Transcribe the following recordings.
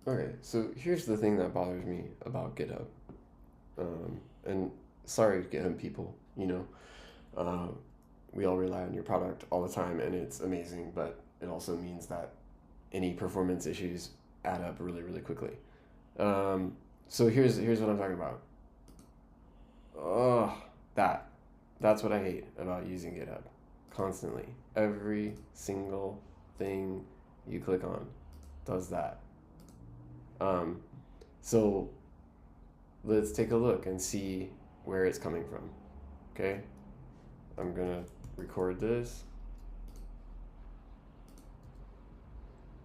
Okay, so here's the thing that bothers me about GitHub. And sorry, GitHub people, uh, we all rely on your product all the time and it's amazing, but it also means that any performance issues add up really, really quickly. So here's what I'm talking about. Oh, that. That's what I hate about using GitHub. Constantly. Every single thing you click on does that. Um, so let's take a look and see where it's coming from. Okay? I'm gonna record this.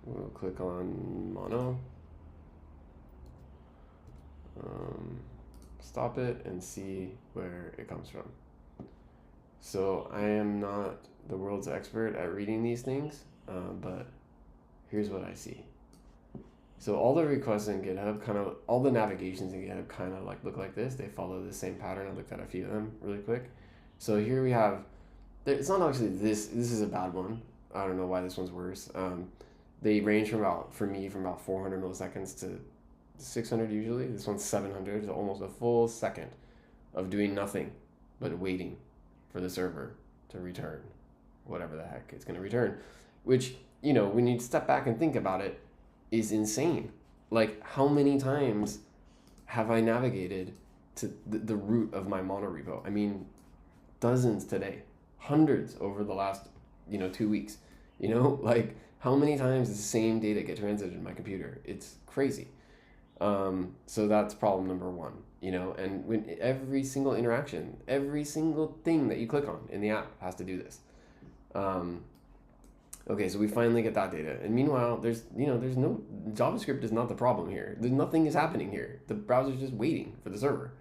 We'll click on mono. Um, Stop it and see where it comes from. So I am not the world's expert at reading these things, but here's what I see. So all the requests in GitHub all the navigations in GitHub kind of like look like this. They follow the same pattern. I looked at a few of them really quick. So here we have, it's not actually this is a bad one. I don't know why this one's worse. They range from about 400 milliseconds to 600 usually. This one's 700, so almost a full second of doing nothing but waiting for the server to return whatever the heck it's going to return, which, when you step back and think about it, is insane. Like, how many times have I navigated to the root of my mono repo? I mean, dozens today, hundreds over the last, 2 weeks. Like, how many times does the same data get transited in my computer? It's crazy. So that's problem number one, and when every single interaction, every single thing that you click on in the app has to do this. Okay, so we finally get that data. And meanwhile, there's no, JavaScript is not the problem here. Nothing is happening here. The browser's just waiting for the server,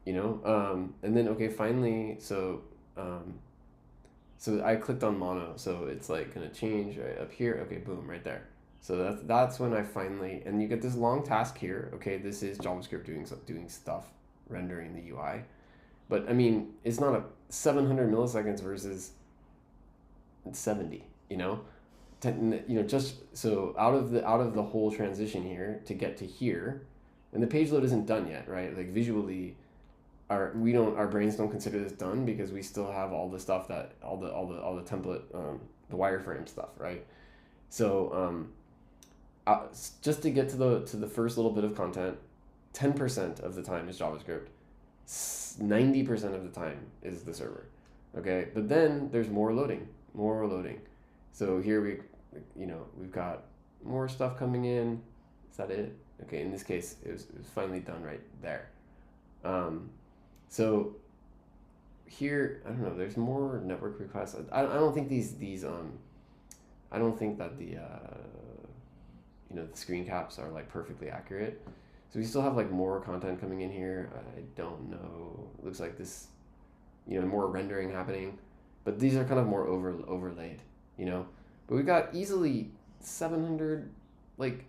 and then, okay, finally, so I clicked on mono, so it's like gonna change right up here. Okay, boom, right there. So that's when I finally, and you get this long task here. Okay, this is JavaScript doing stuff, rendering the UI, but I mean, it's not a 700 milliseconds versus 70. Just so out of the whole transition here to get to here, and the page load isn't done yet, right? Like visually, our brains don't consider this done because we still have all the stuff that all the template, the wireframe stuff, right? So just to get to the first little bit of content, 10% of the time is JavaScript, 90% of the time is the server. Okay, but then there's more loading. So here we've got more stuff coming in. Is that it? Okay, in this case, it was finally done right there. So here, I don't know, there's more network requests. I don't think I don't think that the screen caps are like perfectly accurate. So we still have like more content coming in here. I don't know. It looks like this, more rendering happening. But these are kind of more overlaid, But we've got easily 700, like,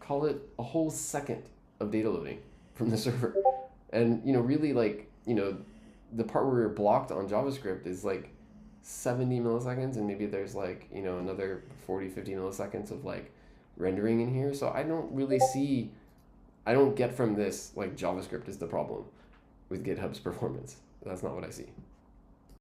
call it a whole second of data loading from the server. And, really, like, the part where we're blocked on JavaScript is like 70 milliseconds, and maybe there's like, another 40, 50 milliseconds of like rendering in here. So I don't get from this like JavaScript is the problem with GitHub's performance. That's not what I see.